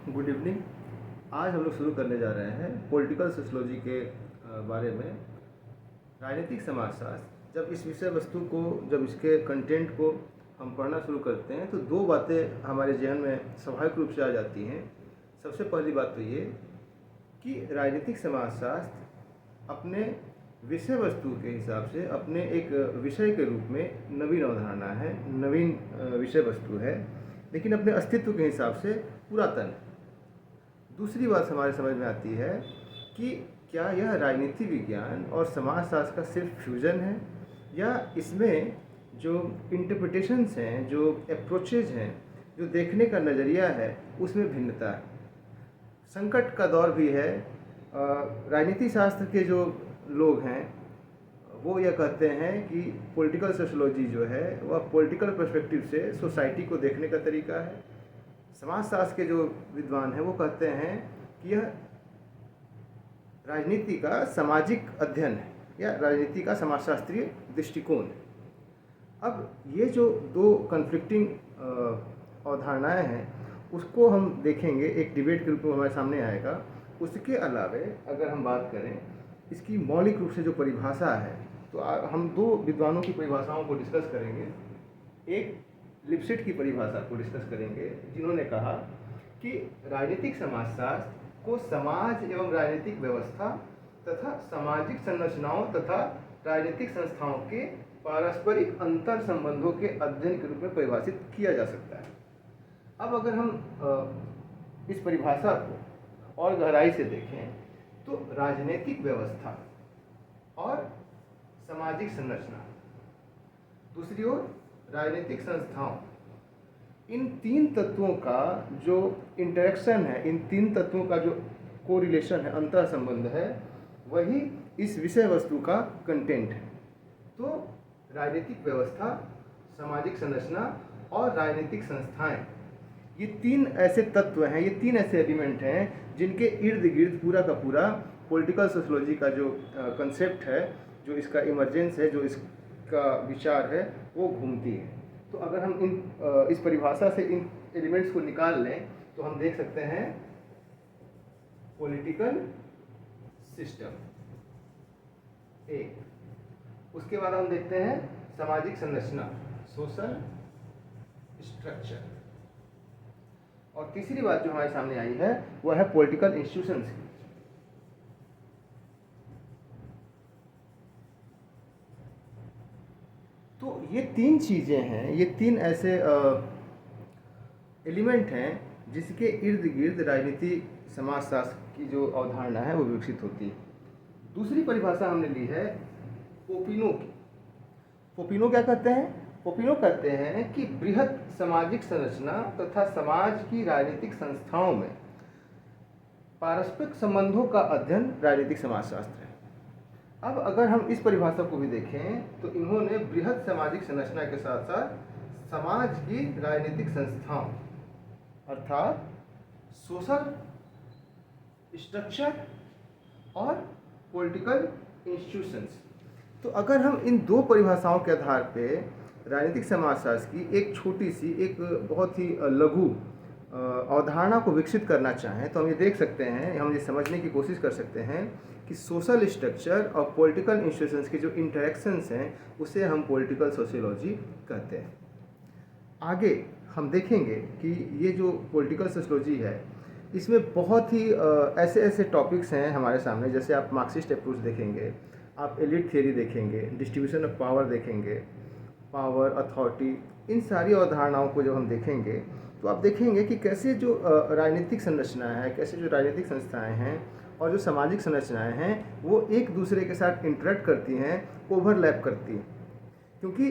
Good evening. आज हम लोग शुरू करने जा रहे हैं पॉलिटिकल सोशियोलॉजी के बारे में। राजनीतिक समाजशास्त्र, जब इस विषय वस्तु को, जब इसके कंटेंट को हम पढ़ना शुरू करते हैं तो दो बातें हमारे जहन में स्वाभाविक रूप से आ जाती हैं। सबसे पहली बात तो ये कि राजनीतिक समाजशास्त्र अपने विषय वस्तु के हिसाब से अपने एक विषय के रूप में नवीन अवधारणा है, नवीन विषय वस्तु है, लेकिन अपने अस्तित्व के हिसाब से पुरातन है। दूसरी बात हमारे समझ में आती है कि क्या यह राजनीति विज्ञान और समाजशास्त्र का सिर्फ फ्यूजन है, या इसमें जो इंटरप्रिटेशंस हैं, जो अप्रोचेज हैं, जो देखने का नज़रिया है, उसमें भिन्नता है। संकट का दौर भी है। राजनीति शास्त्र के जो लोग हैं वो यह कहते हैं कि पॉलिटिकल सोशियोलॉजी जो है वह पॉलिटिकल पर्सपेक्टिव से सोसाइटी को देखने का तरीका है। समाजशास्त्र के जो विद्वान हैं वो कहते हैं कि यह राजनीति का सामाजिक अध्ययन है या राजनीति का समाजशास्त्रीय दृष्टिकोण है। अब ये जो दो कन्फ्लिक्टिंग अवधारणाएं हैं उसको हम देखेंगे, एक डिबेट के रूप में हमारे सामने आएगा। उसके अलावे अगर हम बात करें इसकी मौलिक रूप से जो परिभाषा है, तो हम दो विद्वानों की परिभाषाओं को डिस्कस करेंगे। एक लिप्सिट की परिभाषा को डिस्कस करेंगे, जिन्होंने कहा कि राजनीतिक समाजशास्त्र को समाज एवं राजनीतिक व्यवस्था तथा सामाजिक संरचनाओं तथा राजनीतिक संस्थाओं के पारस्परिक अंतर संबंधों के अध्ययन के रूप में परिभाषित किया जा सकता है। अब अगर हम इस परिभाषा को और गहराई से देखें तो राजनीतिक व्यवस्था और सामाजिक संरचना, दूसरी ओर राजनीतिक संस्थाओं, इन तीन तत्वों का जो इंटरेक्शन है, इन तीन तत्वों का जो कोरिलेशन है, अंतर संबंध है, वही इस विषय वस्तु का कंटेंट है। तो राजनीतिक व्यवस्था, सामाजिक संरचना और राजनीतिक संस्थाएं, ये तीन ऐसे तत्व हैं, ये तीन ऐसे एलिमेंट हैं जिनके इर्द गिर्द पूरा का पूरा पॉलिटिकल सोशियोलॉजी का जो कंसेप्ट है, जो इसका इमर्जेंस है, जो इसका विचार है, वो घूमती है। तो अगर हम इस परिभाषा से इन एलिमेंट्स को निकाल लें तो हम देख सकते हैं पॉलिटिकल सिस्टम एक, उसके बाद हम देखते हैं सामाजिक संरचना, सोशल स्ट्रक्चर, और तीसरी बात जो हमारे सामने आई है वह है पॉलिटिकल इंस्टीट्यूशंस की। तो ये तीन चीज़ें हैं, ये तीन ऐसे एलिमेंट हैं जिसके इर्द गिर्द राजनीति समाजशास्त्र की जो अवधारणा है वो विकसित होती है। दूसरी परिभाषा हमने ली है पोपिनो की। पोपिनो क्या कहते हैं? पोपिनो कहते हैं कि बृहत सामाजिक संरचना तथा समाज की राजनीतिक संस्थाओं में पारस्परिक संबंधों का अध्ययन राजनीतिक समाजशास्त्र है। अब अगर हम इस परिभाषा को भी देखें तो इन्होंने बृहत सामाजिक संरचना के साथ साथ समाज की राजनीतिक संस्थाओं अर्थात सोशल स्ट्रक्चर और पॉलिटिकल इंस्टीट्यूशंस, तो अगर हम इन दो परिभाषाओं के आधार पे राजनीतिक समाजशास्त्र की एक छोटी सी, एक बहुत ही लघु अवधारणा को विकसित करना चाहें तो हम ये देख सकते हैं, हम ये समझने की कोशिश कर सकते हैं कि सोशल स्ट्रक्चर और पॉलिटिकल इंस्टीट्यूशंस के जो इंटरेक्शंस हैं उसे हम पॉलिटिकल सोशियोलॉजी कहते हैं। आगे हम देखेंगे कि ये जो पॉलिटिकल सोशियोलॉजी है इसमें बहुत ही ऐसे ऐसे टॉपिक्स हैं हमारे सामने, जैसे आप मार्क्सिस्ट अप्रोच देखेंगे, आप एलिट थियरी देखेंगे, डिस्ट्रीब्यूशन ऑफ पावर देखेंगे, पावर, अथॉरिटी, इन सारी अवधारणाओं को जब हम देखेंगे तो आप देखेंगे कि कैसे जो राजनीतिक संरचना है, कैसे जो राजनीतिक संस्थाएं हैं और जो सामाजिक संरचनाएं हैं वो एक दूसरे के साथ इंटरेक्ट करती हैं, ओवरलैप करती हैं। क्योंकि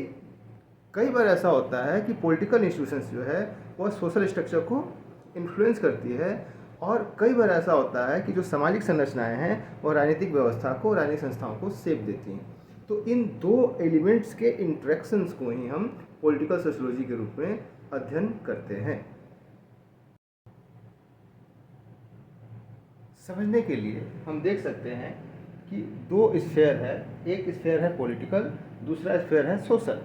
कई बार ऐसा होता है कि पॉलिटिकल इंस्टीट्यूशंस जो है वह सोशल स्ट्रक्चर को इन्फ्लुएंस करती है, और कई बार ऐसा होता है कि जो सामाजिक संरचनाएं हैं वह राजनीतिक व्यवस्था को, राजनीतिक संस्थाओं को शेप देती हैं। तो इन दो एलिमेंट्स के इंटरेक्शंस को ही हम पॉलिटिकल सोशियोलॉजी के रूप में अध्ययन करते हैं। समझने के लिए हम देख सकते हैं कि दो स्फेयर है, एक स्फेयर है पॉलिटिकल, दूसरा स्फेयर है सोशल,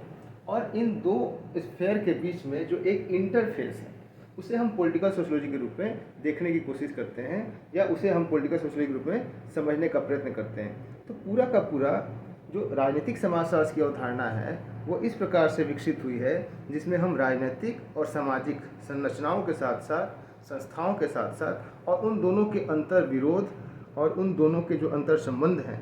और इन दो स्फेयर के बीच में जो एक इंटरफेस है उसे हम पॉलिटिकल सोशियोलॉजी के रूप में देखने की कोशिश करते हैं, या उसे हम पॉलिटिकल सोशियोलॉजी के रूप में समझने का प्रयत्न करते हैं। तो पूरा का पूरा जो राजनीतिक समाजशास्त्र की अवधारणा है वो इस प्रकार से विकसित हुई है, जिसमें हम राजनीतिक और सामाजिक संरचनाओं के साथ साथ, संस्थाओं के साथ साथ, और उन दोनों के अंतर विरोध और उन दोनों के जो अंतर संबंध हैं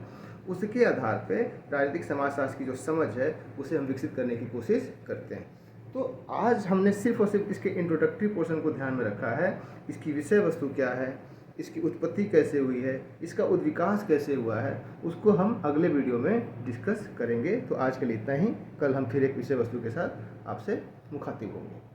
उसके आधार पे राजनीतिक समाजशास्त्र की जो समझ है उसे हम विकसित करने की कोशिश करते हैं। तो आज हमने सिर्फ और सिर्फ इसके इंट्रोडक्टरी पोर्शन को ध्यान में रखा है। इसकी विषय वस्तु क्या है, इसकी उत्पत्ति कैसे हुई है, इसका उद्विकास कैसे हुआ है, उसको हम अगले वीडियो में डिस्कस करेंगे। तो आज के लिए इतना ही। कल हम फिर एक विषय वस्तु के साथ आपसे मुखातिब होंगे।